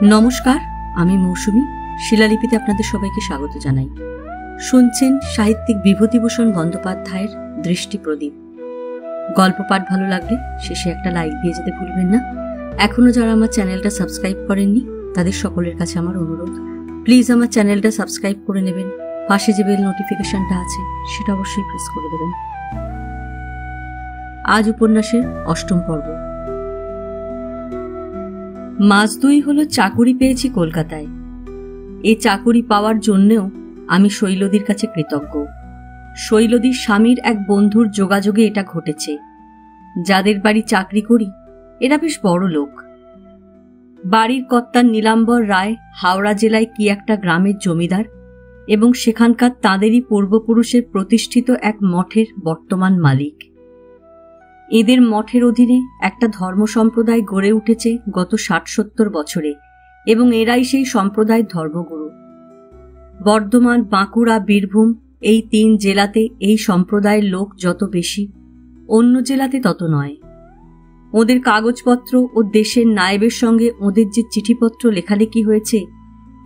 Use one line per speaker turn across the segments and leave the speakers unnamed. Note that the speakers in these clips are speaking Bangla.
নমস্কার, আমি মৌসুমী। শিলালিপিতে আপনাদের সবাইকে স্বাগত জানাই। শুনছেন সাহিত্যিক বিভূতিভূষণ বন্দ্যোপাধ্যায়ের দৃষ্টি প্রদীপ। গল্প পাঠ ভালো লাগলে শেষে একটা লাইক দিয়ে যেতে ভুলবেন না। এখনো যারা আমার চ্যানেলটা সাবস্ক্রাইব করেননি তাদের সকলের কাছে আমার অনুরোধ, প্লিজ আমার চ্যানেলটা সাবস্ক্রাইব করে নেবেন। পাশে যে বেল নোটিফিকেশনটা আছে সেটা অবশ্যই প্রেস করে দেবেন। আজ উপন্যাসের অষ্টম পর্ব। মাস দুই হলো চাকুরি পেয়েছি কলকাতায়। এই চাকুরি পাওয়ার জন্যেও আমি শৈলদীর কাছে কৃতজ্ঞ। শৈলদীর স্বামীর এক বন্ধুর যোগাযোগে এটা ঘটেছে। যাদের বাড়ি চাকরি করি এরা বেশ বড় লোক। বাড়ির কর্তা নীলাম্বর রায় হাওড়া জেলায় কি একটা গ্রামের জমিদার এবং সেখানকার তাঁদেরই পূর্বপুরুষের প্রতিষ্ঠিত এক মঠের বর্তমান মালিক। এদের মঠের অধীনে একটা ধর্ম সম্প্রদায় গড়ে উঠেছে গত ৬০-৭০ বছরে এবং এরাই সেই সম্প্রদায়ের ধর্মগুরু। বর্ধমান, বাঁকুড়া, বীরভূম এই ৩ জেলাতে এই সম্প্রদায়ের লোক যত বেশি, অন্য জেলাতে তত নয়। ওদের কাগজপত্র ও দেশের নায়েবের সঙ্গে ওদের যে চিঠিপত্র লেখালেখি হয়েছে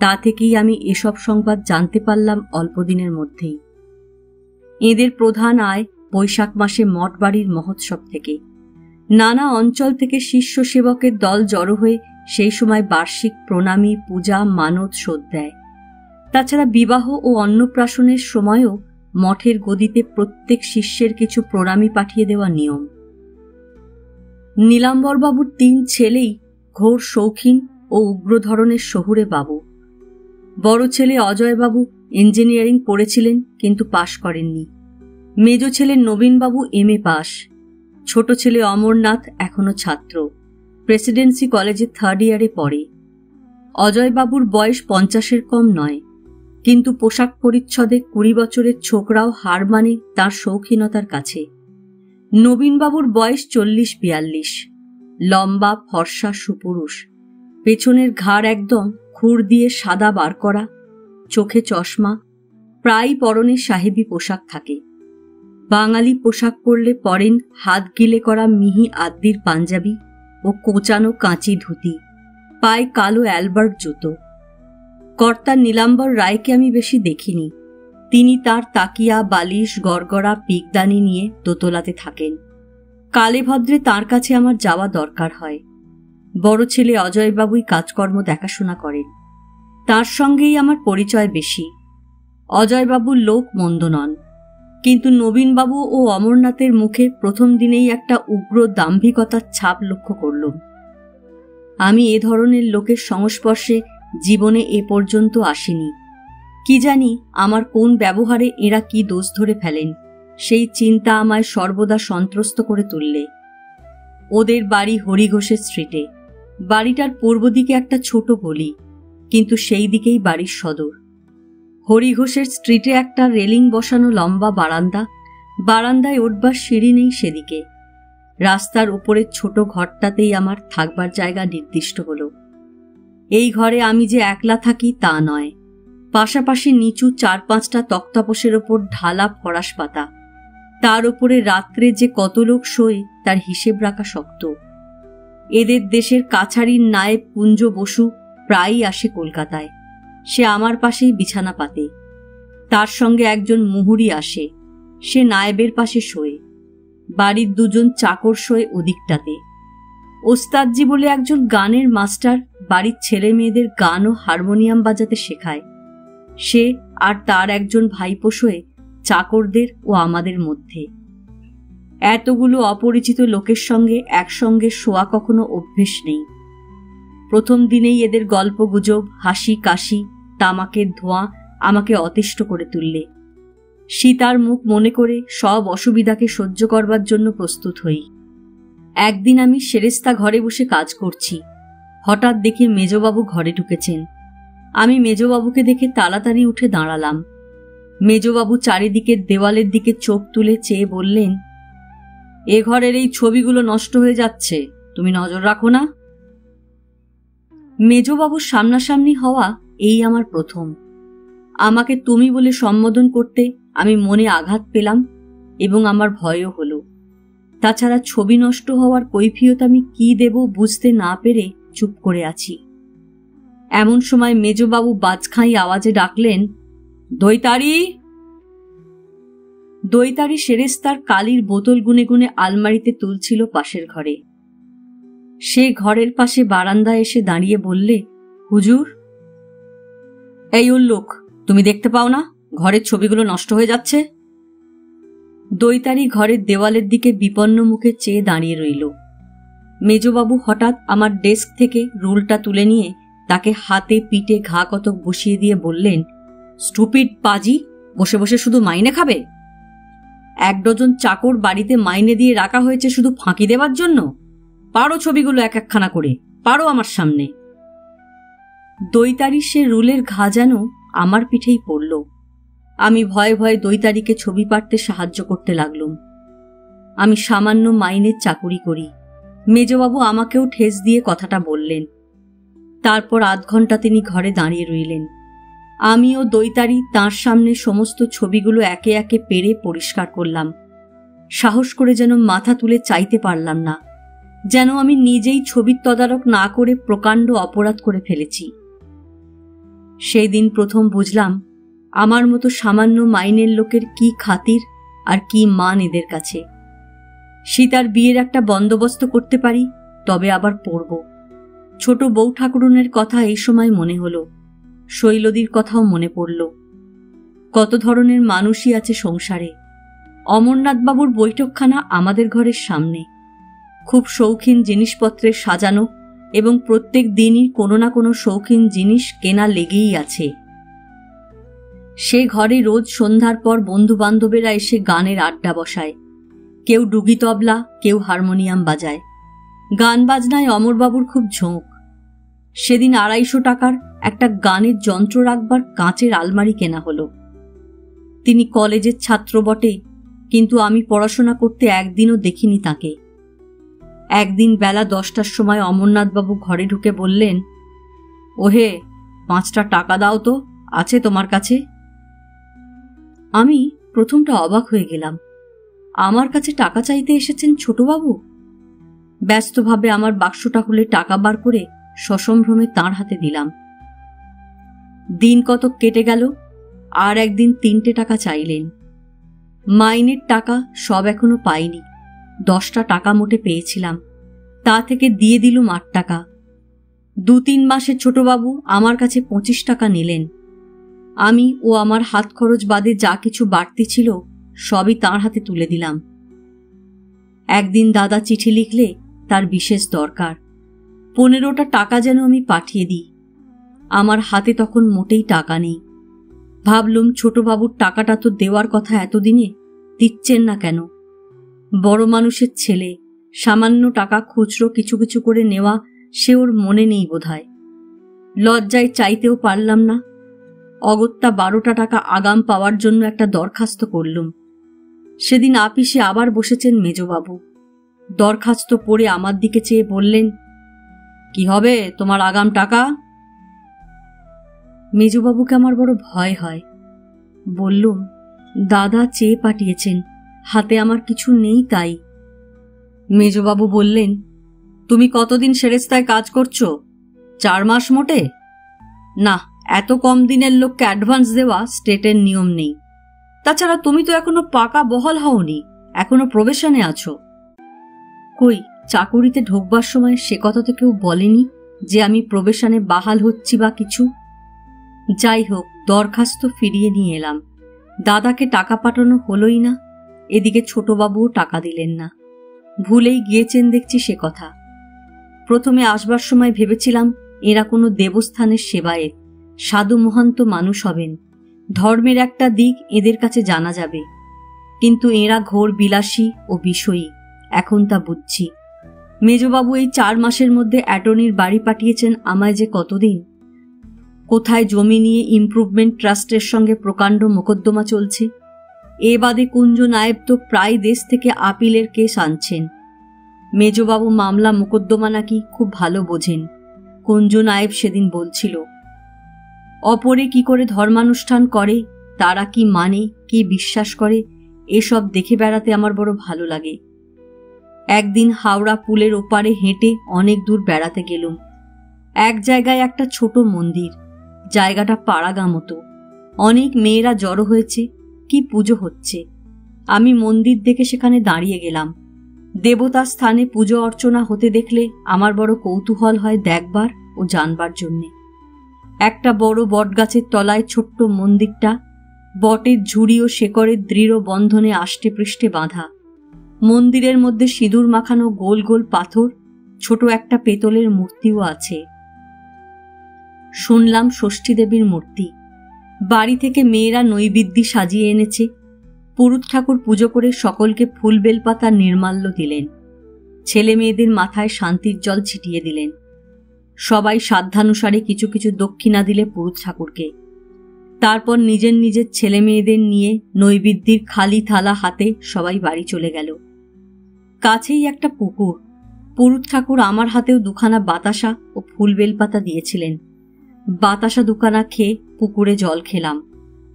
তা থেকেই আমি এসব সংবাদ জানতে পারলাম অল্পদিনের মধ্যেই। এদের প্রধান আয় বৈশাখ মাসে মঠ বাড়ির মহোৎসব থেকে। নানা অঞ্চল থেকে শিষ্য সেবকের দল জড়ো হয়ে সেই সময় বার্ষিক প্রণামী, পূজা, মানত শোধ দেয়। তাছাড়া বিবাহ ও অন্নপ্রাশনের সময়ও মঠের গদিতে প্রত্যেক শিষ্যের কিছু প্রণামী পাঠিয়ে দেওয়া নিয়ম। নীলাম্বরবাবুর ৩ ছেলেই ঘোর শৌখিন ও উগ্র ধরনের শহুরে বাবু। বড় ছেলে অজয়বাবু ইঞ্জিনিয়ারিং পড়েছিলেন কিন্তু পাশ করেননি। মেজ ছেলে নবীনবাবু MA পাস। ছোট ছেলে অমরনাথ এখনো ছাত্র, প্রেসিডেন্সি কলেজে 3rd ইয়ারে পড়ে। অজয়বাবুর বয়স 50-এর কম নয়, কিন্তু পোশাক পরিচ্ছদে 20 বছরের ছোকরাও হার মানে তার শৌখিনতার কাছে। নবীনবাবুর বয়স 40-42, লম্বা, ফর্সা, সুপুরুষ, পেছনের ঘাড় একদম খুর দিয়ে সাদা বার করা, চোখে চশমা, প্রায় পরনে সাহেবি পোশাক থাকে। বাঙালি পোশাক পরলে পরেন হাত গিলে করা মিহি আদ্দির পাঞ্জাবি ও কোঁচানো কাঁচি ধুতি, পায়ে কালো অ্যালবার্ট জুতো। কর্তা নীলাম্বর রায়কে আমি বেশি দেখিনি। তিনি তার তাকিয়া, বালিশ, গড়গড়া, পিকদানি নিয়ে দোতলাতে থাকেন। কালে ভদ্রে তাঁর কাছে আমার যাওয়া দরকার হয়। বড় ছেলে অজয়বাবুই কাজকর্ম দেখাশোনা করেন। তার সঙ্গেই আমার পরিচয় বেশি। অজয়বাবুর লোক মন্দ নন, কিন্তু নবীনবাবু ও অমরনাথের মুখে প্রথম দিনেই একটা উগ্র দাম্ভিকতার ছাপ লক্ষ্য করলাম। আমি এ ধরনের লোকের সংস্পর্শে জীবনে এ পর্যন্ত আসিনি। কি জানি আমার কোন ব্যবহারে এরা কি দোষ ধরে ফেলেন, সেই চিন্তা আমায় সর্বদা সন্ত্রস্ত করে তুললে। ওদের বাড়ি হরিঘোষের স্ট্রিটে। বাড়িটার পূর্ব দিকে একটা ছোট গলি, কিন্তু সেই দিকেই বাড়ির সদর। হরিঘোষের স্ট্রিটে একটা রেলিং বসানো লম্বা বারান্দা, বারান্দায় উঠবার সিঁড়ি নেই সেদিকে। রাস্তার উপরের ছোট ঘরটাতেই আমার থাকবার জায়গা নির্দিষ্ট হলো। এই ঘরে আমি যে একলা থাকি তা নয়, পাশাপাশি নিচু 4-5টা তক্তাপোষের ওপর ঢালা ফরাস পাতা। তার উপরে রাত্রে যে কত লোক শোয় তার হিসেব রাখা শক্ত। এদের দেশের কাছারির নায়েব কুঞ্জ বসু প্রায়ই আসে কলকাতায়। সে আমার পাশেই বিছানা পাতে। তার সঙ্গে একজন মুহুরি আসে, সে নায়েবের পাশে শোয়। বাড়ির 2জন চাকর শোয় ওদিকটাতে। ওস্তাদজি বলে একজন গানের মাস্টার বাড়ির ছেলে মেয়েদের গান ও হারমোনিয়াম বাজাতে শেখায়। সে আর তার একজন ভাইপো শোয় চাকরদের ও আমাদের মধ্যে। এতগুলো অপরিচিত লোকের সঙ্গে একসঙ্গে শোয়া কখনো অভ্যেস নেই। প্রথম দিনেই এদের গল্প গুজব, হাসি কাশি, তামাকের ধোঁয়া আমাকে অতিষ্ঠ করে তুললে। সীতার মুখ মনে করে সব অসুবিধাকে সহ্য করবার জন্য প্রস্তুত হই। একদিন আমি সেরেস্তা ঘরে বসে কাজ করছি। হঠাৎ দেখি মেজবাবু ঘরে ঢুকেছেন। আমি মেজবাবুকে দেখে তাড়াতাড়ি উঠে দাঁড়ালাম। মেজবাবু চারিদিকের দেওয়ালের দিকে চোখ তুলে চেয়ে বললেন, এ ঘরের এই ছবিগুলো নষ্ট হয়ে যাচ্ছে, তুমি নজর রাখো না? মেজবাবুর সামনাসামনি হওয়া এই আমার প্রথম। আমাকে তুমি বলে সম্বোধন করতে আমি মনে আঘাত পেলাম এবং আমার ভয়ও হলো। তাছাড়া ছবি নষ্ট হওয়ার কৈফিয়ত আমি কি দেব বুঝতে না পেরে চুপ করে আছি। এমন সময় মেজবাবু বাজখাঁই আওয়াজে ডাকলেন, দৈতারি। দৈতারি সেরেস্তার কালির বোতল গুনে গুনে আলমারিতে তুলছিল পাশের ঘরে। সে ঘরের পাশে বারান্দায় এসে দাঁড়িয়ে বললে, হুজুর। এই উল্লুক, তুমি দেখতে পাও না ঘরের ছবিগুলো নষ্ট হয়ে যাচ্ছে? দৈতারি ঘরের দেওয়ালের দিকে বিপন্ন মুখে চেয়ে দাঁড়িয়ে রইল। মেজবাবু হঠাৎ আমার ডেস্ক থেকে রুলটা তুলে নিয়ে তাকে হাতে পিঠে ঘা কতক বসিয়ে দিয়ে বললেন, স্টুপিড পাজি, বসে বসে শুধু মাইনে খাবে? 1 ডজন চাকর বাড়িতে মাইনে দিয়ে রাখা হয়েছে শুধু ফাঁকি দেবার জন্য? পারো ছবিগুলো এক একখানা করে, পারো আমার সামনে। দৈতারি সে রুলের ঘা যেন আমার পিঠেই পড়ল। আমি ভয়ে ভয়ে দৈতারিকে ছবি পাড়তে সাহায্য করতে লাগলুম। আমি সামান্য মাইনের চাকুরি করি। মেজবাবু আমাকেও ঠেস দিয়ে কথাটা বললেন। তারপর 1/2 ঘন্টা তিনি ঘরে দাঁড়িয়ে রইলেন। আমি ও দৈতারি তাঁর সামনে সমস্ত ছবিগুলো একে একে পেরে পরিষ্কার করলাম। সাহস করে যেন মাথা তুলে চাইতে পারলাম না, যেন আমি নিজেই ছবির তদারক না করে প্রকাণ্ড অপরাধ করে ফেলেছি। সেই দিন প্রথম বুঝলাম আমার মতো সামান্য মাইনের লোকের কি খাতির আর কি মান এদের কাছে। সীতার বিয়ের একটা বন্দোবস্ত করতে পারি, তবে আবার পড়ব। ছোট বউ ঠাকুরুনের কথা এই সময় মনে হলো। শৈলদীর কথাও মনে পড়ল। কত ধরনের মানুষই আছে সংসারে। অমরনাথবাবুর বৈঠকখানা আমাদের ঘরের সামনে। খুব শৌখিন জিনিসপত্রের সাজানো এবং প্রত্যেক দিনই কোনো না কোনো শৌখিন জিনিস কেনা লেগেই আছে। সে ঘরে রোজ সন্ধ্যার পর বন্ধু বান্ধবেরা এসে গানের আড্ডা বসায়। কেউ ডুগি তবলা, কেউ হারমোনিয়াম বাজায়। গান বাজনায় অমরবাবুর খুব ঝোঁক। সেদিন 250 টাকার একটা গানের যন্ত্র রাখবার কাঁচের আলমারি কেনা হলো। তিনি কলেজের ছাত্র বটে, কিন্তু আমি পড়াশোনা করতে একদিনও দেখিনি তাকে। একদিন বেলা 10টার সময় অমরনাথবাবু ঘরে ঢুকে বললেন, ওহে, 5টা টাকা দাও তো, আছে তোমার কাছে? আমি প্রথমটা অবাক হয়ে গেলাম। আমার কাছে টাকা চাইতে এসেছেন ছোটবাবু? ব্যস্তভাবে আমার বাক্সটা খুলে টাকা বার করে সসম্ভ্রমে তাঁর হাতে দিলাম। দিন কতক কেটে গেল। আর একদিন 3টে টাকা চাইলেন। মাইনের টাকা সব এখনো পাইনি। 10টা টাকা মোটে পেয়েছিলাম, তা থেকে দিয়ে দিলুম 8 টাকা। 2-3 মাসে ছোটবাবু আমার কাছে 25 টাকা নিলেন। আমি ও আমার হাত খরচ বাদে যা কিছু বাড়তি ছিল সবই তাঁর হাতে তুলে দিলাম। একদিন দাদা চিঠি লিখলে তার বিশেষ দরকার। 15টা টাকা যেন আমি পাঠিয়ে দিই। আমার হাতে তখন মোটেই টাকা নেই। ভাবলুম ছোটবাবুর টাকাটা তো দেওয়ার কথা এতদিনে, দিচ্ছেন না কেন? বড় মানুষের ছেলে, সামান্য টাকা খুচরো কিছু কিছু করে নেওয়া সে ওর মনে নেই বোধহয়। লজ্জায় চাইতেও পারলাম না। অগত্যা 12টা টাকা আগাম পাওয়ার জন্য একটা দরখাস্ত করলুম। সেদিন আপিসে আবার বসেছেন মেজবাবু। দরখাস্ত পড়ে আমার দিকে চেয়ে বললেন, কি হবে তোমার আগাম টাকা? মেজবাবুকে আমার বড় ভয় হয়। বললুম, দাদা চেয়ে পাঠিয়েছেন, হাতে আমার কিছু নেই তাই। মেজবাবু বললেন, তুমি কতদিন সেরেস্তায় কাজ করছো? 4 মাস মোটে? না, এত কম দিনের লোককে অ্যাডভান্স দেওয়া স্টেটের নিয়ম নেই। তাছাড়া তুমি তো এখনো পাকা বহাল হওনি, এখনো প্রবেশনে আছো। কই, চাকুরিতে ঢোকবার সময় সে কথা তো কেউ বলেনি যে আমি প্রবেশনে বাহাল হচ্ছি বা কিছু। যাই হোক, দরখাস্ত ফিরিয়ে নিয়ে এলাম। দাদাকে টাকা পাঠানো হলোই না। এদিকে ছোটবাবুও টাকা দিলেন না। ভুলেই গিয়েছেন দেখছি সে কথা। প্রথমে আসবার সময় ভেবেছিলাম এরা কোনো দেবস্থানের সেবায়েত, সাধু মহান্ত মানুষ হবেন, ধর্মের একটা দিক এদের কাছে জানা যাবে। কিন্তু এরা ঘোর বিলাসী ও বিষয়ী, এখন তা বুঝছি। মেজবাবু এই 4 মাসের মধ্যে অ্যাটর্নির বাড়ি পাঠিয়েছেন আমায় যে কতদিন। কোথায় জমি নিয়ে ইমপ্রুভমেন্ট ট্রাস্টের সঙ্গে প্রকাণ্ড মোকদ্দমা চলছে। এ বাদে কুঞ্জ নায়েব তো প্রায় দেশ থেকে আপিলের কেস আনছেন। মেজবাবু মামলা মোকদ্দমা নাকি খুব ভালো বোঝেন, কুঞ্জ নায়েব সেদিন বলছিল। অপরে কি করে ধর্মানুষ্ঠান করে, তারা কি মানে, কি বিশ্বাস করে, এসব দেখে বেড়াতে আমার বড় ভালো লাগে। একদিন হাওড়া পুলের ওপারে হেঁটে অনেক দূর বেড়াতে গেলুম। এক জায়গায় একটা ছোট মন্দির, জায়গাটা পাড়াগা মতো। অনেক মেয়েরা জড়ো হয়েছে, কি পুজো হচ্ছে। আমি মন্দির দেখে সেখানে দাঁড়িয়ে গেলাম। দেবতার স্থানে পুজো অর্চনা হতে দেখলে আমার বড় কৌতূহল হয় দেখবার ও জানবার জন্যে। একটা বড় বটগাছের তলায় ছোট্ট মন্দিরটা, বটের ঝুড়ি ও শেকড়ের দৃঢ় বন্ধনে আষ্টে পৃষ্ঠে বাঁধা। মন্দিরের মধ্যে সিঁদুর মাখানো গোল গোল পাথর, ছোট একটা পেতলের মূর্তিও আছে। শুনলাম ষষ্ঠী দেবীর মূর্তি। বাড়ি থেকে মেয়েরা নৈবেদ্য সাজিয়ে এনেছে। পুরুত ঠাকুর পুজো করে সকলকে ফুল বেলপাতা নির্মাল্য দিলেন। ছেলে মেয়েদের মাথায় শান্তির জল ছিটিয়ে দিলেন। সবাই সাধ্যানুসারে কিছু কিছু দক্ষিণা দিলে পুরুত ঠাকুরকে। তারপর নিজের নিজের ছেলে মেয়েদের নিয়ে নৈবেদ্যের খালি থালা হাতে সবাই বাড়ি চলে গেল। কাছেই একটা পুকুর। পুরুত ঠাকুর আমার হাতেও দুখানা বাতাসা ও ফুল বেলপাতা দিয়েছিলেন। বাতাসা দুখানা খেয়ে পুকুরে জল খেলাম।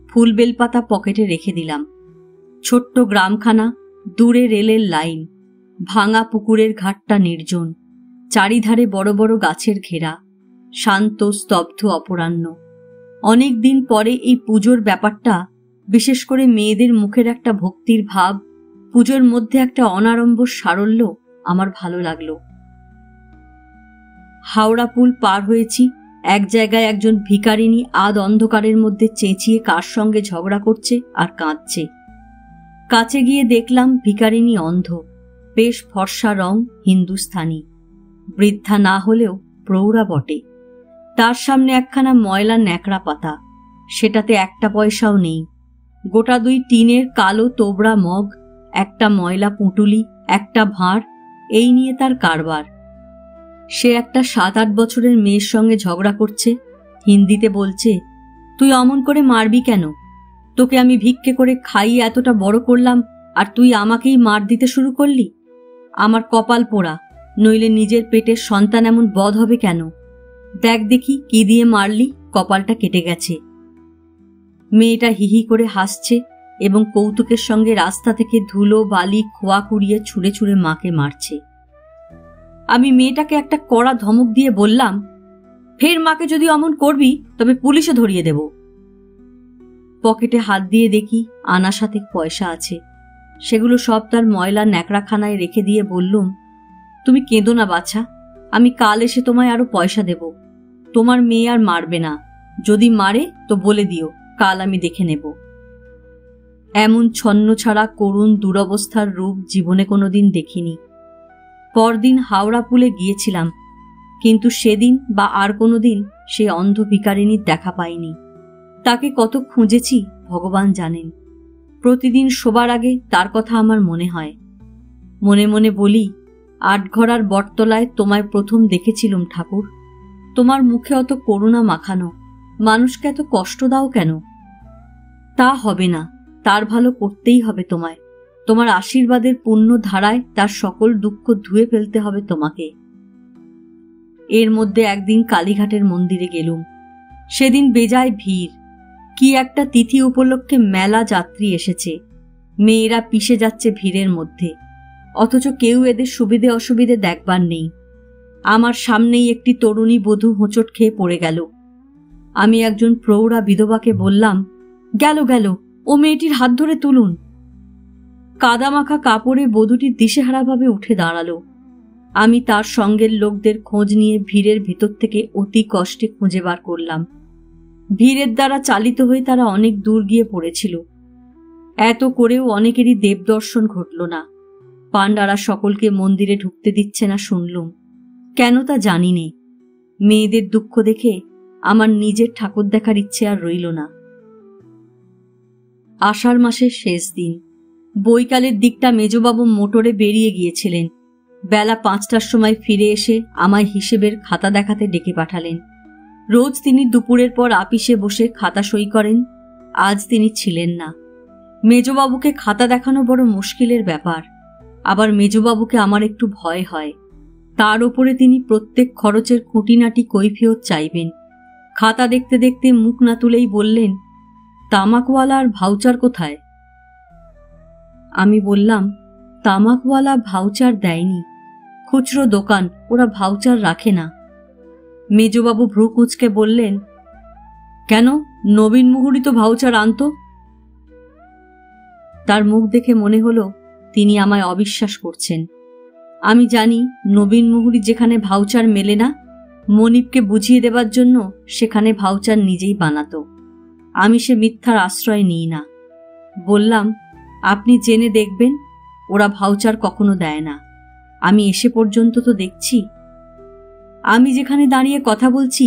ফুল বেলপাতা পকেটে রেখে দিলাম। ছোট্ট গ্রামখানা, দূরে রেলের লাইন, ভাঙা পুকুরের ঘাটটা নির্জন, চারিধারে বড় বড় গাছের ঘেরা, শান্ত স্তব্ধ অপরাহ্ন। অনেক দিন পরে এই পুজোর ব্যাপারটা, বিশেষ করে মেয়েদের মুখের একটা ভক্তির ভাব, পুজোর মধ্যে একটা অনাড়ম্বর সারল্য আমার ভালো লাগলো। হাওড়া পুল পার হয়েছি। এক জায়গায় একজন ভিখারিনী আধ অন্ধকারের মধ্যে চেঁচিয়ে কার সঙ্গে ঝগড়া করছে আর কাঁদছে। কাছে গিয়ে দেখলাম ভিখারিনী অন্ধ, বেশ ফর্সা রং, হিন্দুস্থানি, বৃদ্ধা না হলেও প্রৌঢ়া বটে। তার সামনে একখানা ময়লা ন্যাকড়া পাতা, সেটাতে একটা পয়সাও নেই। গোটা দুই টিনের কালো তোবড়া মগ, একটা ময়লা পুঁটুলি, একটা ভাঁড়, এই নিয়ে তার কারবার। সে একটা 7-8 বছরের মেয়ের সঙ্গে ঝগড়া করছে। হিন্দিতে বলছে, তুই অমন করে মারবি কেন? তোকে আমি ভিক্ষে করে খাইয়ে এতটা বড় করলাম, আর তুই আমাকেই মার দিতে শুরু করলি? আমার কপাল পোড়া, নইলে নিজের পেটের সন্তান এমন বধ হবে কেন? দেখ দেখি কি দিয়ে মারলি, কপালটা কেটে গেছে। মেয়েটা হিহি করে হাসছে এবং কৌতুকের সঙ্গে রাস্তা থেকে ধুলো বালি খোয়া কুড়িয়ে ছুঁড়ে ছুঁড়ে মাকে মারছে। আমি মেয়েটাকে একটা কড়া ধমক দিয়ে বললাম, ফের মাকে যদি অমন করবি তবে পুলিশে ধরিয়ে দেব। পকেটে হাত দিয়ে দেখি আনা সাথে পয়সা আছে। সেগুলো সব তার ময়লা ন্যাকড়াখানায় রেখে দিয়ে বললুম, তুমি কেঁদো না বাছা, আমি কাল এসে তোমায় আরো পয়সা দেব। তোমার মেয়ে আর মারবে না, যদি মারে তো বলে দিও, কাল আমি দেখে নেব। এমন ছন্ন ছাড়া করুণ দুরবস্থার রূপ জীবনে কোনোদিন দেখিনি। পরদিন হাওড়া পুলে গিয়েছিলাম, কিন্তু সেদিন বা আর কোনোদিন সে অন্ধ ভিখারিনীর দেখা পাইনি। তাকে কত খুঁজেছি ভগবান জানেন। প্রতিদিন শোবার আগে তার কথা আমার মনে হয়। মনে মনে বলি, আটঘরার বটতলায় তোমায় প্রথম দেখেছিলুম ঠাকুর। তোমার মুখে অত করুণা মাখানো, মানুষকে এত কষ্ট দাও কেন? তা হবে না, তার ভালো করতেই হবে তোমায়। তোমার আশীর্বাদের পুণ্য ধারায় তার সকল দুঃখ ধুয়ে ফেলতে হবে তোমাকে। এর মধ্যে একদিন কালীঘাটের মন্দিরে গেলুম। সেদিন বেজায় ভিড়। কি একটা তিথি উপলক্ষে মেলা যাত্রী এসেছে। মেয়েরা পিষে যাচ্ছে ভিড়ের মধ্যে, অথচ কেউ এদের সুবিধে অসুবিধে দেখবার নেই। আমার সামনেই একটি তরুণী বধূ হোঁচট খেয়ে পড়ে গেল। আমি একজন প্রৌঢ়া বিধবাকে বললাম, গেল গেল, ও মেয়েটির হাত ধরে তুলুন। কাদামাখা কাপড়ে বধূটি দিশেহারাভাবে উঠে দাঁড়ালো। আমি তার সঙ্গের লোকদের খোঁজ নিয়ে ভিড়ের ভিতর থেকে অতি কষ্টে খুঁজে বার করলাম। ভিড়ের দ্বারা চালিত হয়ে তারা অনেক দূর গিয়ে পড়েছিল। এত করেও অনেকেরই দেবদর্শন ঘটল না। পাণ্ডারা সকলকে মন্দিরে ঢুকতে দিচ্ছে না শুনলুম। কেন তা জানি নে। মেয়েদের দুঃখ দেখে আমার নিজের ঠাকুর দেখার ইচ্ছে আর রইল না। আষাঢ় মাসের শেষ দিন। বৈকালের দিকটা মেজবাবু মোটরে বেরিয়ে গিয়েছিলেন। বেলা 5টার সময় ফিরে এসে আমায় হিসেবের খাতা দেখাতে ডেকে পাঠালেন। রোজ তিনি দুপুরের পর আপিসে বসে খাতা সই করেন। আজ তিনি ছিলেন না। মেজবাবুকে খাতা দেখানো বড় মুশকিলের ব্যাপার। আবার মেজবাবুকে আমার একটু ভয় হয়। তার ওপরে তিনি প্রত্যেক খরচের খুঁটিনাটি কৈফিয়ত চাইবেন। খাতা দেখতে দেখতে মুখ না তুলেই বললেন, তামাকওয়ালা আর ভাউচার কোথায়? আমি বললাম, তামাকওয়ালা ভাউচার দেয়নি, খুচরো দোকান, ওরা ভাউচার রাখে না। মেজবাবু ভ্রু কুঁচকে বললেন, কেন, নবীন মুহুরী তো ভাউচার আনতো। তার মুখ দেখে মনে হলো তিনি আমায় অবিশ্বাস করছেন। আমি জানি নবীন মুহুরী যেখানে ভাউচার মেলে না, মনিবকে বুঝিয়ে দেবার জন্য সেখানে ভাউচার নিজেই বানাতো। আমি সে মিথ্যার আশ্রয় নিই না। বললাম, আপনি জেনে দেখবেন, ওরা ভাউচার কখনো দেয় না। আমি এসে পর্যন্ত তো দেখছি। আমি যেখানে দাঁড়িয়ে কথা বলছি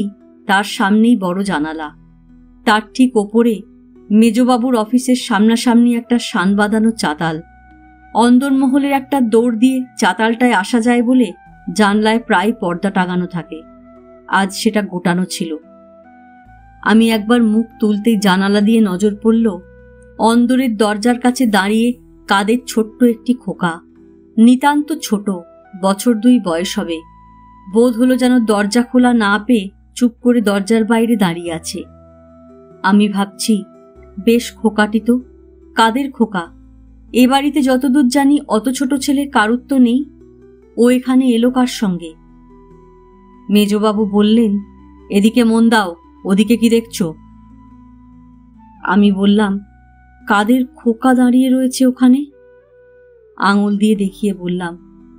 তার সামনেই বড় জানালা। তার ঠিক ওপরে মেজবাবুর অফিসের সামনাসামনি একটা শান বাঁধানো চাতাল। অন্দরমহলের একটা দৌড় দিয়ে চাতালটায় আসা যায় বলে জানলায় প্রায় পর্দা টাঙানো থাকে। আজ সেটা গোটানো ছিল। আমি একবার মুখ তুলতেই জানালা দিয়ে নজর পড়ল অন্দরের দরজার কাছে দাঁড়িয়ে কাদের ছোট্ট একটি খোকা। নিতান্ত ছোট, বছর 2 বয়স হবে। বোধ হলো যেন দরজা খোলা না পেয়ে চুপ করে দরজার বাইরে দাঁড়িয়ে আছে। আমি ভাবছি, বেশ খোকাটি তো, কাদের খোকা? এ বাড়িতে যতদূর জানি অত ছোট ছেলে কারুর তো নেই। ও এখানে এলো কার সঙ্গে? মেজবাবু বললেন, এদিকে মন দাও, ওদিকে কি দেখছো? আমি বললাম, কাদের খোকা দাঁড়িয়ে রয়েছে ওখানে? আঙুল দিয়ে দেখিয়ে বললাম,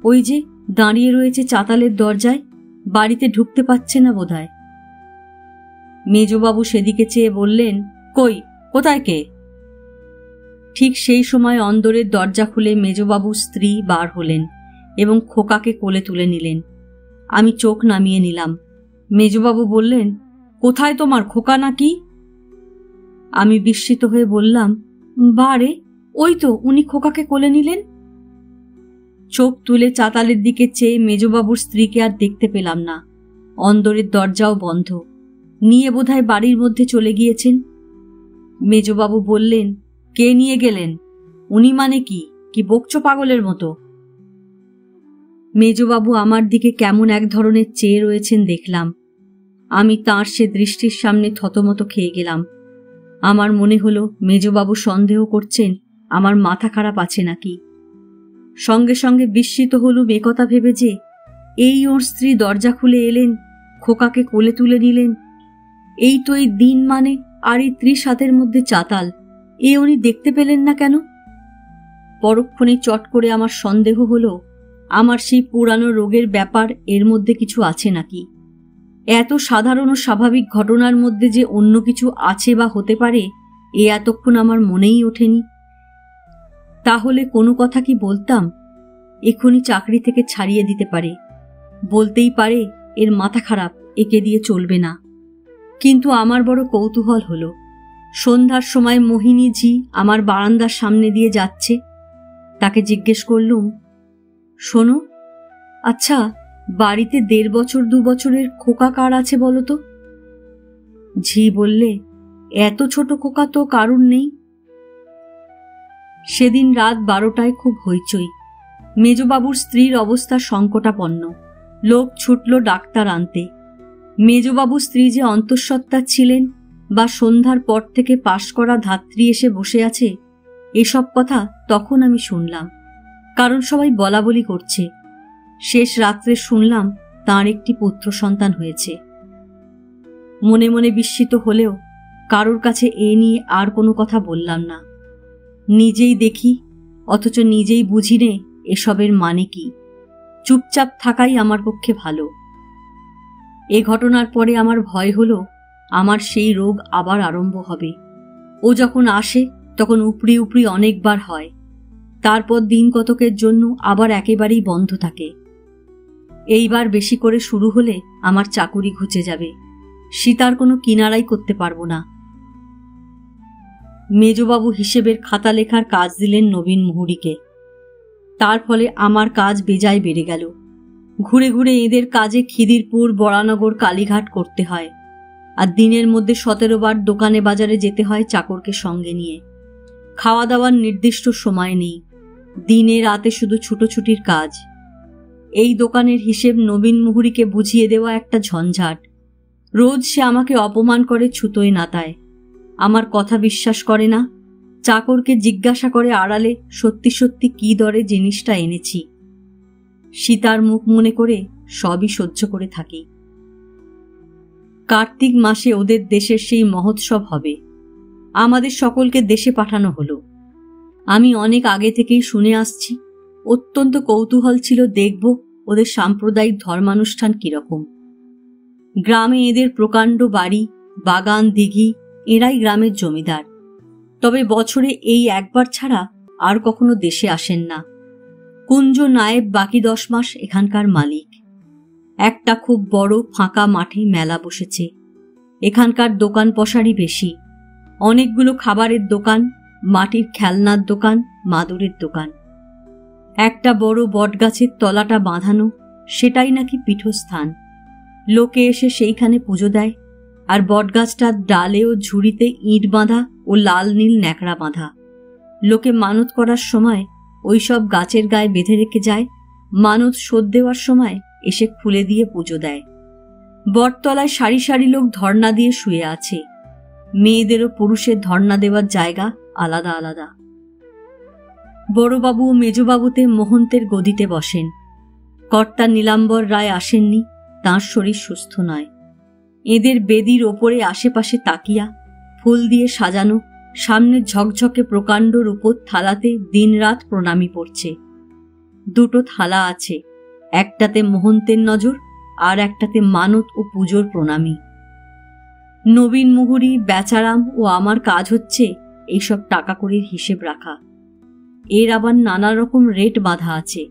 ওই যে দাঁড়িয়ে রয়েছে চাতালের দরজায়, বাড়িতে ঢুকতে পারছে না বোধহয়। মেজবাবু সেদিকে চেয়ে বললেন, কই, কোথায় কে? ঠিক সেই সময় অন্দরের দরজা খুলে মেজবাবুর স্ত্রী বার হলেন এবং খোকাকে কোলে তুলে নিলেন। আমি চোখ নামিয়ে নিলাম। মেজবাবু বললেন, কোথায় তোমার খোকা নাকি? আমি বিস্মিত হয়ে বললাম, বারে, ওই তো উনি খোকাকে কোলে নিলেন। চোখ তুলে চাতালের দিকে চেয়ে মেজবাবুর স্ত্রীকে আর দেখতে পেলাম না। অন্দরের দরজাও বন্ধ। নিয়ে বোধহয় বাড়ির মধ্যে চলে গিয়েছেন। মেজবাবু বললেন, কে নিয়ে গেলেন? উনি মানে কি বকছো পাগলের মতো? মেজবাবু আমার দিকে কেমন এক ধরনের চেয়ে রয়েছেন দেখলাম। আমি তাঁর সে দৃষ্টির সামনে থতমত খেয়ে গেলাম। আমার মনে হলো মেজবাবু সন্দেহ করছেন আমার মাথা খারাপ আছে নাকি। সঙ্গে সঙ্গে বিস্মিত হলুম একথা ভেবে যে এই ওর স্ত্রী দরজা খুলে এলেন, খোকাকে কোলে তুলে নিলেন। এই তো এই দিন মানে, আর এই 30 হাতের মধ্যে চাতাল, এ উনি দেখতে পেলেন না কেন? পরক্ষণেই চট করে আমার সন্দেহ হলো আমার সেই পুরানো রোগের ব্যাপার এর মধ্যে কিছু আছে নাকি। এত সাধারণ ও স্বাভাবিক ঘটনার মধ্যে যে অন্য কিছু আছে বা হতে পারে, এ এতক্ষণ আমার মনেই ওঠেনি। তাহলে কোনো কথা কি বলতাম? এক্ষুনি চাকরি থেকে ছাড়িয়ে দিতে পারে। বলতেই পারে এর মাথা খারাপ, একে দিয়ে চলবে না। কিন্তু আমার বড় কৌতূহল হলো। সন্ধ্যার সময় মোহিনী ঝি আমার বারান্দার সামনে দিয়ে যাচ্ছে। তাকে জিজ্ঞেস করলুম, শোনো, আচ্ছা, বাড়িতে 1.5 বছর 2 বছরের খোকা কার আছে বলো তো? ঝি বললে, এত ছোট খোকা তো কারুর নেই। সেদিন রাত 12টায় খুব হইচই। মেজবাবুর স্ত্রীর অবস্থা সংকটাপন্ন। লোক ছুটল ডাক্তার আনতে। মেজবাবুর স্ত্রী যে অন্তঃসত্ত্বা ছিলেন বা সন্ধ্যার পর থেকে পাশ করা ধাত্রী এসে বসে আছে, এসব কথা তখন আমি শুনলাম। কারণ সবাই বলাবলি করছে। শেষ রাত্রে শুনলাম তাঁর একটি পুত্র সন্তান হয়েছে। মনে মনে বিস্মিত হলেও কারোর কাছে এ নিয়ে আর কোনো কথা বললাম না। নিজেই দেখি অথচ নিজেই বুঝি নে এসবের মানে কি। চুপচাপ থাকাই আমার পক্ষে ভালো। এ ঘটনার পরে আমার ভয় হলো আমার সেই রোগ আবার আরম্ভ হবে। ও যখন আসে তখন উপরি উপরি অনেকবার হয়, তারপর দিন কতকের জন্য আবার একেবারেই বন্ধ থাকে। এইবার বেশি করে শুরু হলে আমার চাকুরি ঘুচে যাবে। সীতার কোনো কিনারাই করতে পারবো না। মেজবাবু হিসেবের খাতা লেখার কাজ দিলেন নবীন মুহুরীকে। তার ফলে আমার কাজ বেজায় বেড়ে গেল। ঘুরে ঘুরে এদের কাজে খিদিরপুর, বরানগর, কালীঘাট করতে হয়। আর দিনের মধ্যে 17 বার দোকানে বাজারে যেতে হয় চাকরকে সঙ্গে নিয়ে। খাওয়া দাওয়ার নির্দিষ্ট সময় নেই। দিনে রাতে শুধু ছুটোছুটির কাজ। এই দোকানের হিসেব নবীন মুহুরীকে বুঝিয়ে দেওয়া একটা ঝঞ্ঝাট। রোজ সে আমাকে অপমান করে ছুতোয় নাতায়। আমার কথা বিশ্বাস করে না। চাকরকে জিজ্ঞাসা করে আড়ালে সত্যি সত্যি কি দরে জিনিসটা এনেছি। সীতার মুখ মনে করে সবই সহ্য করে থাকি। কার্তিক মাসে ওদের দেশের সেই মহোৎসব হবে। আমাদের সকলকে দেশে পাঠানো হলো। আমি অনেক আগে থেকেই শুনে আসছি। অত্যন্ত কৌতূহল ছিল দেখব ওদের সাম্প্রদায়িক ধর্মানুষ্ঠান কিরকম। গ্রামে এদের প্রকাণ্ড বাড়ি, বাগান, দিঘি, এরাই গ্রামের জমিদার। তবে বছরে এই একবার ছাড়া আর কখনো দেশে আসেন না। কুঞ্জ নায়েব বাকি 10 মাস এখানকার মালিক। একটা খুব বড় ফাঁকা মাঠে মেলা বসেছে। এখানকার দোকান পসারি বেশি। অনেকগুলো খাবারের দোকান, মাটির খেলনার দোকান, মাদুরের দোকান। একটা বড় বটগাছের তলাটা বাঁধানো, সেটাই নাকি পীঠস্থান। লোকে এসে সেইখানে পুজো দেয়। আর বটগাছটার ডালে ও ঝুড়িতে ইঁট বাঁধা ও লাল নীল ন্যাকড়া বাঁধা। লোকে মানত করার সময় ওইসব গাছের গায়ে বেঁধে রেখে যায়। মানত শোধ দেওয়ার সময় এসে খুলে দিয়ে পুজো দেয়। বটতলায় সারি সারি লোক ধর্ণা দিয়ে শুয়ে আছে। মেয়েদের ও পুরুষের ধর্ণা দেওয়ার জায়গা আলাদা আলাদা। বড়বাবু ও মেজবাবুতে মোহন্তের গদিতে বসেন। কর্তা নীলাম্বর রায় আসেননি, তাঁর শরীর সুস্থ নয়। এদের বেদির ওপরে আশেপাশে তাকিয়া ফুল দিয়ে সাজানো সামনের ঝকঝকে প্রকাণ্ড রূপোর থালাতে দিনরাত প্রণামী পড়ছে। 2টো থালা আছে, একটাতে মোহন্তের নজর আর একটাতে মানত ও পুজোর প্রণামী। নবীন মুহুরী, বেচারাম ও আমার কাজ হচ্ছে এইসব টাকা কড়ির হিসেব রাখা। এর আবার নানা রকম রেট বাঁধা আছে।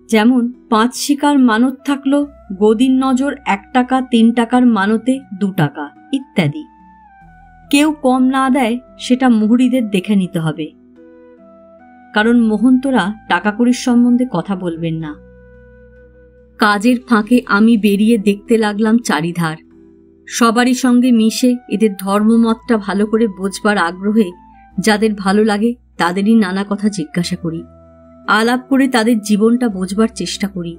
যেমন 5 শিকার মানত থাকলো গদির নজর 1 টাকা, 3 টাকার মানতে 2 টাকা ইত্যাদি। কেউ কম না দেয় সেটা মুহুরীদের দেখে নিতে হবে, কারণ মোহন্তরা টাকা কড়ির সম্বন্ধে কথা বলবেন না। কাজের ফাঁকে আমি বেরিয়ে দেখতে লাগলাম চারিধার। সবারই সঙ্গে মিশে এদের ধর্মমতটা ভালো করে বোঝবার আগ্রহে যাদের ভালো লাগে তাদেরই নানা কথা জিজ্ঞাসা করি। আলাপ করে তাদের জীবনটা বোঝবার চেষ্টা করি।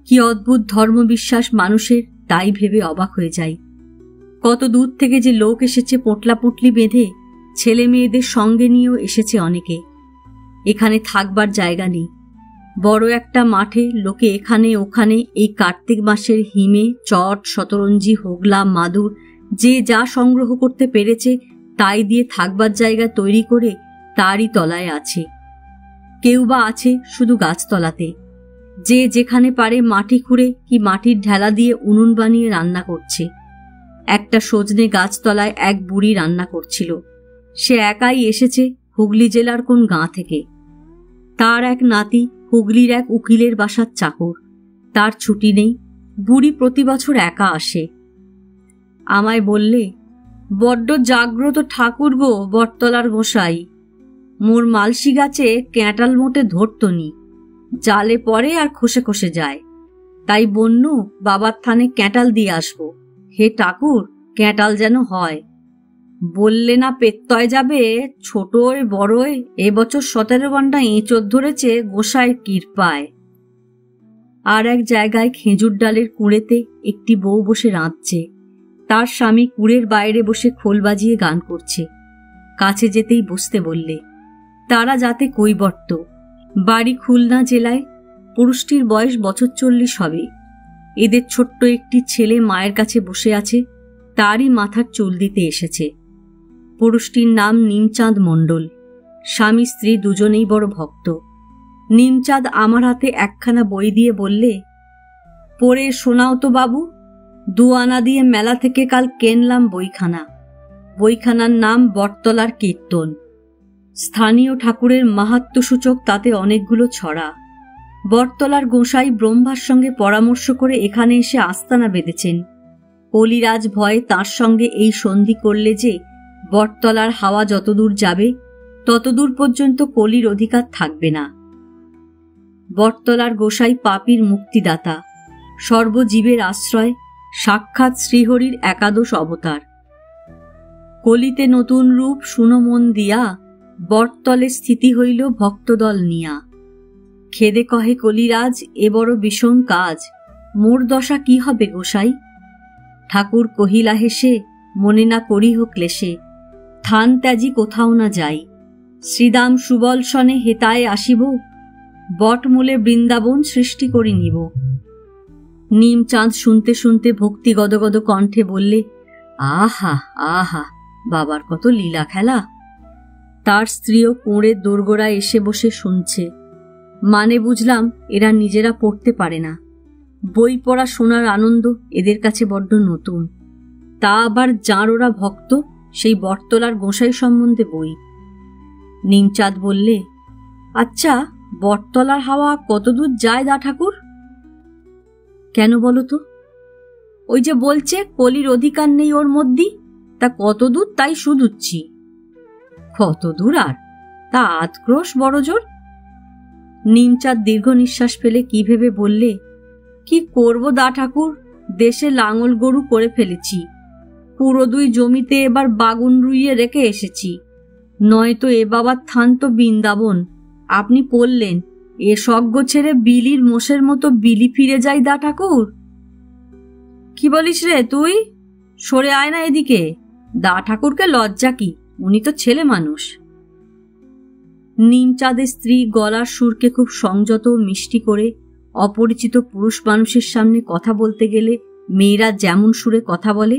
কি অদ্ভুত ধর্মবিশ্বাস মানুষের, তাই ভেবে অবাক হয়ে যাই। কত দূর থেকে যে লোক এসেছে পোটলা পুটলি বেঁধে, ছেলে মেয়েদের সঙ্গে নিয়েও এসেছে অনেকে। এখানে থাকবার জায়গা নেই। বড় একটা মাঠে লোকে এখানে ওখানে এই কার্তিক মাসের হিমে চট, শতরঞ্জি, হোগলা, মাদুর যে যা সংগ্রহ করতে পেরেছে তাই দিয়ে থাকবার জায়গা তৈরি করে তারই তলায় আছে। কেউ বা আছে শুধু গাছতলাতে। যে যেখানে পারে মাটি খুঁড়ে কি মাটির ঢেলা দিয়ে উনুন বানিয়ে রান্না করছে। একটা সজনে গাছতলায় এক বুড়ি রান্না করছিল। সে একাই এসেছে হুগলি জেলার কোন গাঁ থেকে। তার এক নাতি হুগলির এক উকিলের বাসার চাকর। তার ছুটি নেই। বুড়ি প্রতি বছর একা আসে। আমায় বললে, বড্ড জাগ্রত ঠাকুর গো বটতলার গোসাই। মোর মালসি গাছে ক্যাঁটাল মোটে ধরতনি, জালে পড়ে আর খসে খসে যায়। তাই বন্যু বাবার থানে ক্যাঁটাল দিয়ে আসবো। হে ঠাকুর, ক্যাঁটাল যেন হয়। বললে না পেত্তয় যাবে, ছোটয় বড়য় এবছর 17 ঘন্টা এঁচোড় ধরেছে গোসাইয়ের কৃপায়। আর এক জায়গায় খেজুর ডালের কুঁড়েতে একটি বউ বসে রাঁধছে। তার স্বামী কুঁড়ের বাইরে বসে খোল বাজিয়ে গান করছে। কাছে যেতেই বসতে বললে। তারা যাতে কৈবর্ত। বাড়ি খুলনা জেলায়। পুরুষটির বয়স বছর 40 হবে। এদের ছোট্ট একটি ছেলে মায়ের কাছে বসে আছে, তারই মাথার চুল দিতে এসেছে। পুরুষটির নাম নিমচাঁদ মণ্ডল। স্বামী স্ত্রী দুজনেই বড় ভক্ত। নিমচাঁদ আমার হাতে একখানা বই দিয়ে বললে, পড়ে শোনাও তো বাবু। 2 আনা দিয়ে মেলা থেকে কাল কেনলাম বইখানা। বইখানার নাম বটতলার কীর্তন। স্থানীয় ঠাকুরের মাহাত্ম্যসূচক তাতে অনেকগুলো ছড়া। বটতলার গোসাই ব্রহ্মার সঙ্গে পরামর্শ করে এখানে এসে আস্তানা বেঁধেছেন। কলিরাজ ভয়ে তাঁর সঙ্গে এই সন্ধি করলে যে বটতলার হাওয়া যতদূর যাবে ততদূর পর্যন্ত কলির অধিকার থাকবে না। বটতলার গোসাই পাপীর মুক্তিদাতা, সর্বজীবের আশ্রয়, সাক্ষাৎ শ্রীহরির একাদশ অবতার। কলিতে নতুন রূপ শুনো মন দিয়া, বটতলে স্থিতি হইল ভক্তদল নিয়া। খেদে কহে কলিরাজ এ বড় বিষম কাজ, মোর দশা কি হবে গোসাই? ঠাকুর কহিলা হেসে, মনে না করিহ ক্লেশে, থান ত্যাজি কোথাও না যাই। শ্রীদাম সুবল সনে হেতায় আসিব, বটমূলে বৃন্দাবন সৃষ্টি করি নিব। নিমচাঁদ শুনতে শুনতে ভক্তি গদগদ কণ্ঠে বললে, আহা আহা, বাবার কত লীলা খেলা। তার স্ত্রীও কোঁড়ের দোরগোড়ায় এসে বসে শুনছে। মানে বুঝলাম এরা নিজেরা পড়তে পারে না, বই পড়া শোনার আনন্দ এদের কাছে বড্ড নতুন। তা আবার যাঁর ওরা ভক্ত, সেই বটতলার গোসাই সম্বন্ধে বই। নিমচাঁদ বললে, আচ্ছা, বটতলার হাওয়া কতদূর যায় দা ঠাকুর? কেন বলো তো? ওই যে বলছে কলির অধিকার নেই ওর মধ্যে, তা কতদূর তাই শুধুচ্ছি। কতদূর আর, তা আধক্রোশ বড় জোর। নিমচাঁদ দীর্ঘ নিঃশ্বাস ফেলে কি ভেবে বললে, কি করব দা ঠাকুর, দেশে লাঙল গরু করে ফেলেছি, পুরো 2 জমিতে এবার বাগুন রুইয়ে রেখে এসেছি, নয়তো এ বাবার থান তো বৃন্দাবন। আপনি পড়লেন, এ সজ্ঞ ছেড়ে বিলির মোষের মতো বিলি ফিরে যাই দা ঠাকুর। কি বলিস রে তুই? সরে আয় না এদিকে। দা ঠাকুরকে লজ্জা কি, উনি তো ছেলে মানুষ। নিমচাঁদের স্ত্রী গলার সুরকে খুব সংযত ও মিষ্টি করে অপরিচিত পুরুষ মানুষের সামনে কথা বলতে গেলে মেয়েরা যেমন সুরে কথা বলে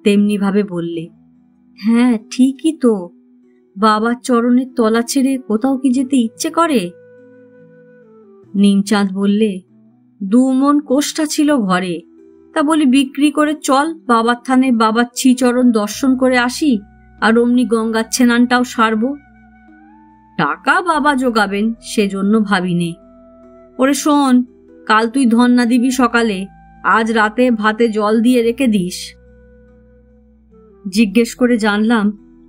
তেমনি ভাবে বললে, হ্যাঁ ঠিকই তো, বাবার চরণের তলা ছেড়ে কোথাও কি যেতে ইচ্ছে করে? নিমচাঁদ বললে, 2 মণ কোষ্টা ছিল ঘরে, তা বলি বিক্রি করে চল বাবার থানে বাবার শ্রীচরণ দর্শন করে আসি, আর অমনি গঙ্গার স্নানটাও সারব। টাকা বাবা জোগাবেন, সেজন্য ভাবিনে। ওরে শোন, কাল তুই ধন্না দিবি সকালে, আজ রাতে ভাতে জল দিয়ে রেখে দিস। জিজ্ঞেস করে জানলাম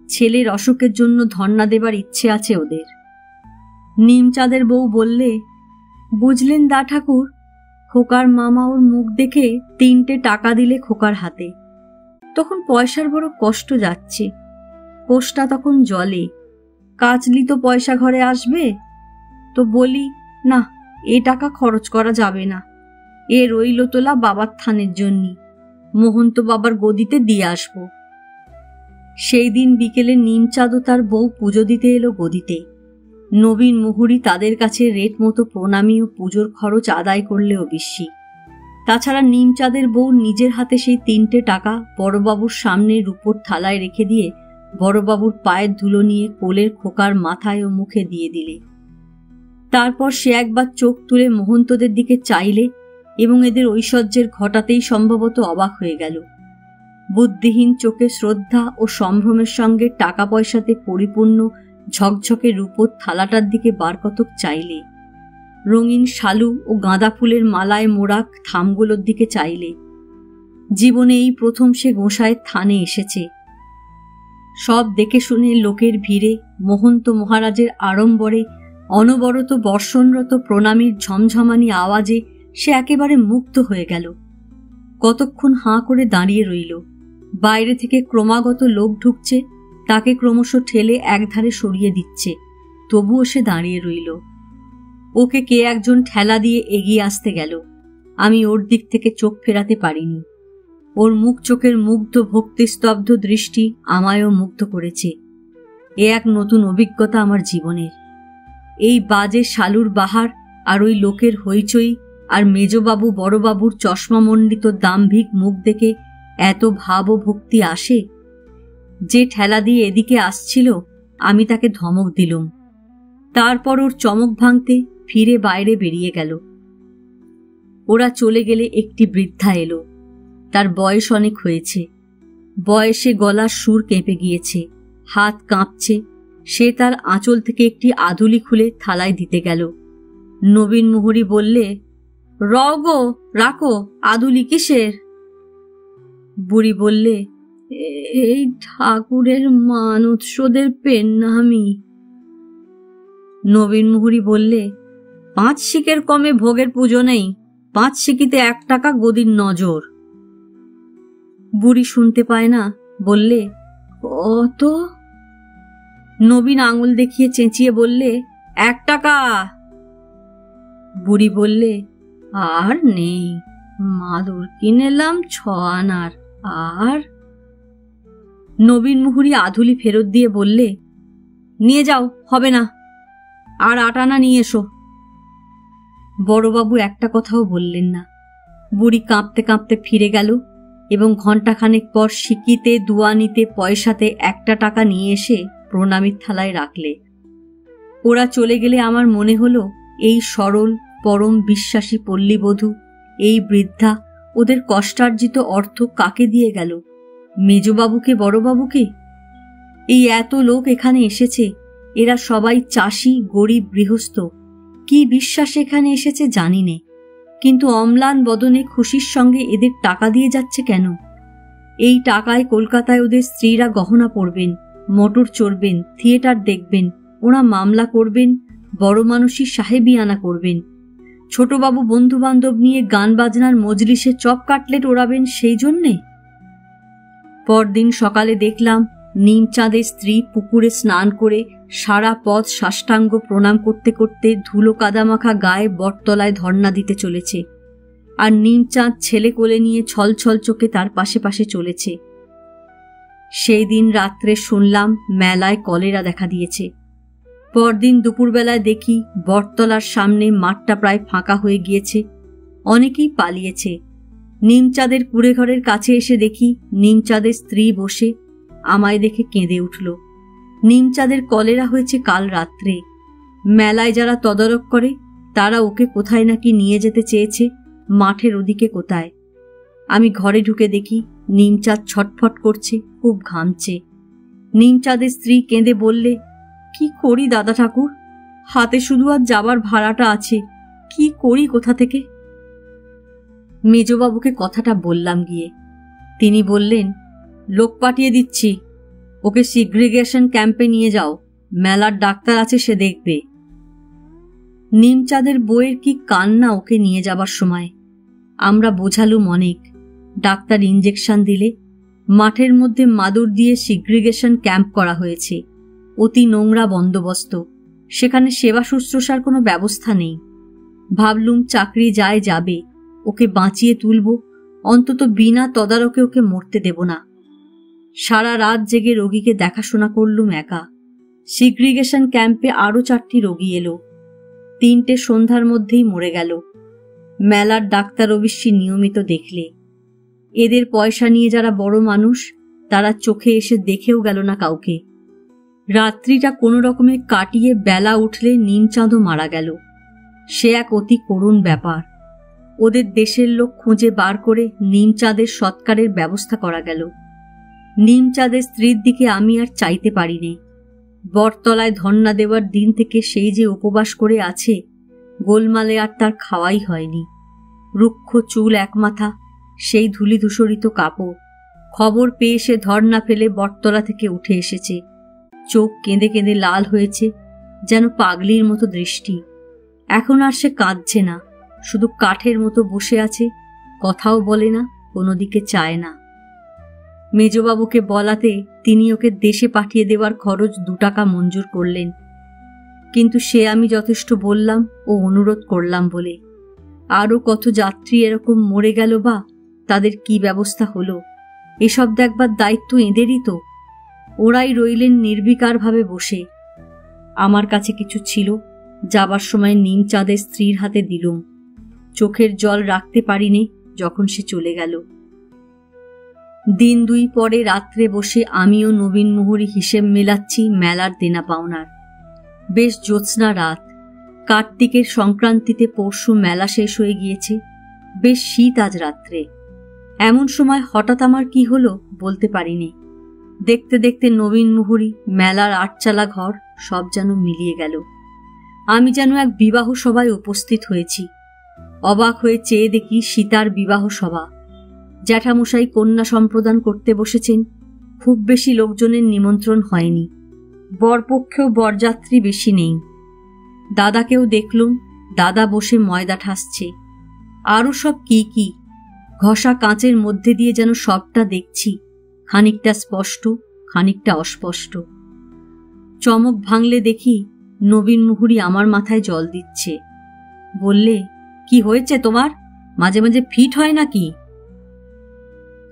ছেলের অসুখের জন্য ধন্না দেবার ইচ্ছে আছে ওদের। নিমচাঁদের বউ বললে, বুঝলেন দা ঠাকুর, খোকার মামা ওর মুখ দেখে 3টে টাকা দিলে খোকার হাতে, তখন পয়সার বড় কষ্ট যাচ্ছে, কোষটা তখন জলে, কাচলি তো পয়সা ঘরে আসবে। তো বলি, না, এ টাকা খরচ করা যাবে না, এ রইল তোলা বাবার থানের জন্য, মোহন্ত বাবার গদিতে দিয়ে আসব। সেই দিন বিকেলে নিমচাঁদ ও তার বউ পুজো দিতে এলো গদিতে। নবীন মুহুরী তাদের কাছে রেট মতো প্রণামী ও পুজোর খরচ আদায় করলে অবিশ্বাসী। তাছাড়া নিমচাঁদের বউ নিজের হাতে সেই 3টে টাকা বড়বাবুর সামনে রূপোর থালায় রেখে দিয়ে বড়বাবুর পায়ের ধুলো নিয়ে কোলের খোকার মাথায় ও মুখে দিয়ে দিলে। তারপর সে একবার চোখ তুলে মহন্তদের দিকে চাইলে এবং এদের ঐশ্বর্যের ঘটাতেই সম্ভবত অবাক হয়ে গেল। বুদ্ধিহীন চোখে শ্রদ্ধা ও সম্ভ্রমের সঙ্গে টাকা পয়সাতে পরিপূর্ণ ঝকঝকে রূপোর থালাটার দিকে বারকতক চাইলে, রঙিন শালু ও গাঁদা ফুলের মালায় মোড়া থামগুলোর দিকে চাইলে। জীবনে এই প্রথম সে গোসাইয়ের থানে এসেছে। সব দেখে শুনে লোকের ভিড়ে, মহন্ত মহারাজের আড়ম্বরে, অনবরত বর্ষণরত প্রণামীর ঝমঝমানি আওয়াজে সে একেবারে মুগ্ধ হয়ে গেল। কতক্ষণ হাঁ করে দাঁড়িয়ে রইল। বাইরে থেকে ক্রমাগত লোক ঢুকছে, তাকে ক্রমশ ঠেলে একধারে সরিয়ে দিচ্ছে, তবুও সে দাঁড়িয়ে রইল। ওকে কে একজন ঠেলা দিয়ে এগিয়ে আসতে গেল। আমি ওর দিক থেকে চোখ ফেরাতে পারিনি। ওর মুখ চোখের মুগ্ধ ভক্তিস্তব্ধ দৃষ্টি আমায়ও মুগ্ধ করেছে। এ এক নতুন অভিজ্ঞতা আমার জীবনের। এই বাজে শালুর বাহার আর ওই লোকের হইচই আর মেজবাবু বড়বাবুর চশমামণ্ডিত দাম্ভিক মুখ দেখে এত ভাব ও ভক্তি আসে। যে ঠেলা দিয়ে এদিকে আসছিল আমি তাকে ধমক দিলুম। তারপর ওর চমক ভাঙতে ফিরে বাইরে বেরিয়ে গেল। ওরা চলে গেলে একটি বৃদ্ধা এলো। তার বয়স অনেক হয়েছে, বয়সে গলার সুর কেঁপে গিয়েছে, হাত কাঁপছে। সে তার আঁচল থেকে একটি আদুলি খুলে থালায় দিতে গেল। নবীন মুহুরী বললে, রও গো, রাখো, আদুলি কিসের? বুড়ি বললে, এই ঠাকুরের মান উৎসদের পেন্নামি। নবীন মুহুরী বললে, 5 শিকের কমে ভোগের পুজো নেই, 5 শিকিতে 1 টাকা গদির নজর। বুড়ি শুনতে পায় না, বললে, কত? নবীন আঙুল দেখিয়ে চেঁচিয়ে বললে, 1 টাকা। বুড়ি বললে, আর নেই, মাদুর কিনেলাম 6 আনার। আর? নবীন মুহুরী আধুলি ফেরত দিয়ে বললে, নিয়ে যাও, হবে না, আর 8 আনা নিয়ে এসো। বড়বাবু একটা কথাও বললেন না। বুড়ি কাঁপতে কাঁপতে ফিরে গেল এবং ঘণ্টাখানেক পর সিকিতে দুয়ানিতে পয়সাতে 1 টাকা নিয়ে এসে প্রণামীর থালায় রাখলে। ওরা চলে গেলে আমার মনে হলো এই সরল পরম বিশ্বাসী পল্লীবধূ, এই বৃদ্ধা ওদের কষ্টার্জিত অর্থ কাকে দিয়ে গেল? মেজবাবুকে, বড়বাবুকে? এই এত লোক এখানে এসেছে, এরা সবাই চাষি, গরিব গৃহস্থ। কি বিশ্বাস এখানে এসেছে জানি নে, কিন্তু অম্লান বদনে খুশির সঙ্গে এদের টাকা দিয়ে যাচ্ছে কেন? এই টাকায় কলকাতায় ওদের স্ত্রীরা গহনা পরবেন, মোটর চড়বেন, থিয়েটার দেখবেন, ওরা মামলা করবেন, বড় মানুষই সাহেবিয়ানা করবেন, ছোটবাবু বন্ধু বান্ধব নিয়ে গান বাজনার মজলিসে চপ কাটলেট ওড়াবেন সেই জন্যে? পরদিন সকালে দেখলাম নিমচাঁদের স্ত্রী পুকুরে স্নান করে সারা পথ সাষ্টাঙ্গ প্রণাম করতে করতে ধুলো কাদামাখা গায়ে বটতলায় ধর্ণা দিতে চলেছে, আর নিমচাঁদ ছেলে কোলে নিয়ে ছলছল চোখে তার পাশে পাশে চলেছে। সেই দিন রাত্রে শুনলাম মেলায় কলেরা দেখা দিয়েছে। পরদিন দুপুরবেলায় দেখি বটতলার সামনে মাঠটা প্রায় ফাঁকা হয়ে গিয়েছে, অনেকেই পালিয়েছে। নিমচাঁদের কুড়েঘরের কাছে এসে দেখি নিমচাঁদের স্ত্রী বসে, আমায় দেখে কেঁদে উঠল। নিমচাঁদের কলেরা হয়েছে কাল রাত্রে। মেলায় যারা তদারক করে তারা ওকে কোথায় নাকি নিয়ে যেতে চেয়েছে, মাঠের ওদিকে কোথায়। আমি ঘরে ঢুকে দেখি নিমচাঁদ ছটফট করছে, খুব ঘামছে। নিমচাঁদের স্ত্রী কেঁদে বললে, কি করি দাদা ঠাকুর, হাতে শুধু আর যাবার ভাড়াটা আছে, কি করি কোথা থেকে? মেজবাবুকে কথাটা বললাম গিয়ে। তিনি বললেন, লোক পাঠিয়ে দিচ্ছি, ওকে সিগ্রিগেশন ক্যাম্পে নিয়ে যাও, মেলার ডাক্তার আছে, সে দেখবে। নিমচাঁদের বইয়ের কি কান্না ওকে নিয়ে যাবার সময়। আমরা বোঝালুম অনেক। ডাক্তার ইঞ্জেকশন দিলে। মাঠের মধ্যে মাদুর দিয়ে সিগ্রিগেশন ক্যাম্প করা হয়েছে, অতি নোংরা বন্দোবস্ত, সেখানে সেবা শুশ্রূষার কোনো ব্যবস্থা নেই। ভাবলুম চাকরি যায় যাবে, ওকে বাঁচিয়ে তুলব, অন্তত বিনা তদারকে ওকে মরতে দেব না। সারা রাত জেগে রোগীকে দেখাশোনা করলুম একা। সিগ্রিগেশন ক্যাম্পে আরও 4টি রোগী এলো, 3টে সন্ধ্যার মধ্যেই মরে গেল। মেলার ডাক্তার অবশ্যই নিয়মিত দেখলে। এদের পয়সা নিয়ে যারা বড় মানুষ তারা চোখে এসে দেখেও গেল না কাউকে। রাত্রিটা কোনো রকমে কাটিয়ে বেলা উঠলে নিমচাঁদও মারা গেল। সে এক অতি করুণ ব্যাপার। ওদের দেশের লোক খুঁজে বার করে নিমচাঁদের সৎকারের ব্যবস্থা করা গেল। নিমচাঁদের স্ত্রীর দিকে আমি আর চাইতে পারিনি। বটতলায় ধর্ণা দেওয়ার দিন থেকে সেই যে উপবাস করে আছে, গোলমালে আর তার খাওয়াই হয়নি। রুক্ষ চুল একমাথা, সেই ধূলিধূসরিত কাপড়। খবর পেয়ে সে ধর্ণা ফেলে বটতলা থেকে উঠে এসেছে। চোখ কেঁদে কেঁদে লাল হয়েছে, যেন পাগলির মতো দৃষ্টি। এখন আর সে কাঁদছে না, শুধু কাঠের মতো বসে আছে, কথাও বলে না, কোনো দিকে চায় না। মেজবাবুকে বলাতে তিনি ওকে দেশে পাঠিয়ে দেওয়ার খরচ 2 টাকা মঞ্জুর করলেন, কিন্তু সে আমি যথেষ্ট বললাম ও অনুরোধ করলাম বলে। আরও কত যাত্রী এরকম মরে গেল, বা তাদের কি ব্যবস্থা হলো, এসব দেখবার দায়িত্ব এঁদেরই তো। ওরাই রইলেন নির্বিকারভাবে বসে। আমার কাছে কিছু ছিল, যাবার সময় নিমচাঁদের স্ত্রীর হাতে দিলুম। চোখের জল রাখতে পারিনি যখন সে চলে গেল। দিন 2 পরে রাত্রে বসে আমিও নবীন মুহুরী হিসেব মেলাচ্ছি মেলার দেনা পাওনার। বেশ জ্যোৎস্না রাত, কার্তিকের সংক্রান্তিতে পরশু মেলা শেষ হয়ে গিয়েছে। বেশ শীত আজ রাত্রে। এমন সময় হঠাৎ আমার কি হলো বলতে পারিনি। দেখতে দেখতে নবীন মুহুরী, মেলার 8চালা ঘর সব যেন মিলিয়ে গেল। আমি যেন এক বিবাহ সভায় উপস্থিত হয়েছি। অবাক হয়ে চেয়ে দেখি সীতার বিবাহ সভা। জ্যাঠামশাই কন্যা সম্প্রদান করতে বসেছেন। খুব বেশি লোকজনের নিমন্ত্রণ হয়নি। বরপক্ষেও বরযাত্রী বেশি নেই। দাদাকেও দেখলুম, দাদা বসে ময়দা ঠাসছে। আরও সব কি কি ঘষা কাঁচের মধ্যে দিয়ে যেন সবটা দেখছি, খানিকটা স্পষ্ট, খানিকটা অস্পষ্ট। চমক ভাঙলে দেখি নবীন মুহুরী আমার মাথায় জল দিচ্ছে। বললে, কি হয়েছে তোমার, মাঝে মাঝে ফিট হয় নাকি?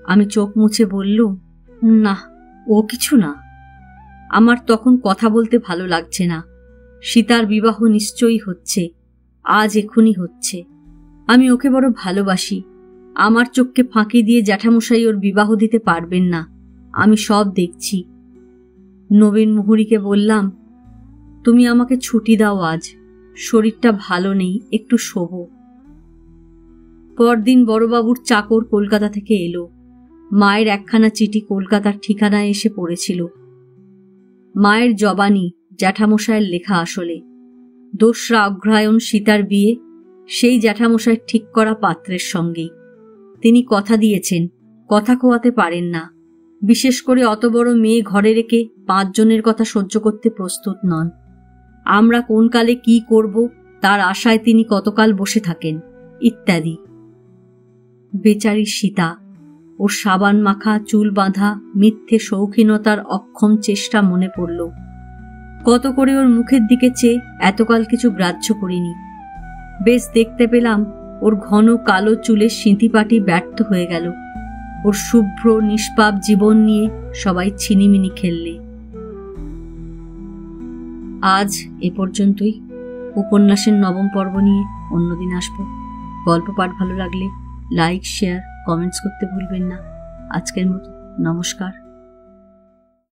আমি চোখ মুছে বললুম, না, ও কিছু না। আমার তখন কথা বলতে ভালো লাগছে না। সীতার বিবাহ নিশ্চয়ই হচ্ছে, আজ এখনই হচ্ছে। আমি ওকে বড় ভালোবাসি, আমার চোখকে ফাঁকি দিয়ে জ্যাঠামশাই ওর বিবাহ দিতে পারবেন না, আমি সব দেখছি। নবীন মুহুরীকে বললাম, তুমি আমাকে ছুটি দাও, আজ শরীরটা ভালো নেই, একটু শোবো। পরদিন বড়বাবুর চাকর কলকাতা থেকে এলো। মায়ের একখানা চিঠি কলকাতার ঠিকানায় এসে পড়েছিল। মায়ের জবানি, জ্যাঠামশায়ের লেখা আসলে। 2রা অগ্রহায়ণ সীতার বিয়ে সেই জ্যাঠামশায়ের ঠিক করা পাত্রের সঙ্গেই। তিনি কথা দিয়েছেন, কথা খোয়াতে পারেন না। বিশেষ করে অত বড় মেয়ে ঘরে রেখে 5 জনের কথা সহ্য করতে প্রস্তুত নন। আমরা কোন কালে কি করব তার আশায় তিনি কতকাল বসে থাকেন, ইত্যাদি। বেচারি সীতা, ওর সাবান মাখা, চুল বাঁধা, মিথ্যে শৌখিনতার অক্ষম চেষ্টা মনে পড়ল। কত করে ওর মুখের দিকে চেয়ে এতকাল কিছু গ্রাহ্য করিনি। বেশ দেখতে পেলাম ওর ঘন কালো চুলের সিঁথিপাটি ব্যর্থ হয়ে গেল। ওর শুভ্র নিষ্পাপ জীবন নিয়ে সবাই ছিনিমিনি খেললে। আজ এ পর্যন্তই। উপন্যাসের 9ম পর্ব নিয়ে অন্যদিন আসব। গল্প পাঠ ভালো লাগলে লাইক, শেয়ার, কমেন্টস করতে ভুলবেন না। আজকের মতো নমস্কার।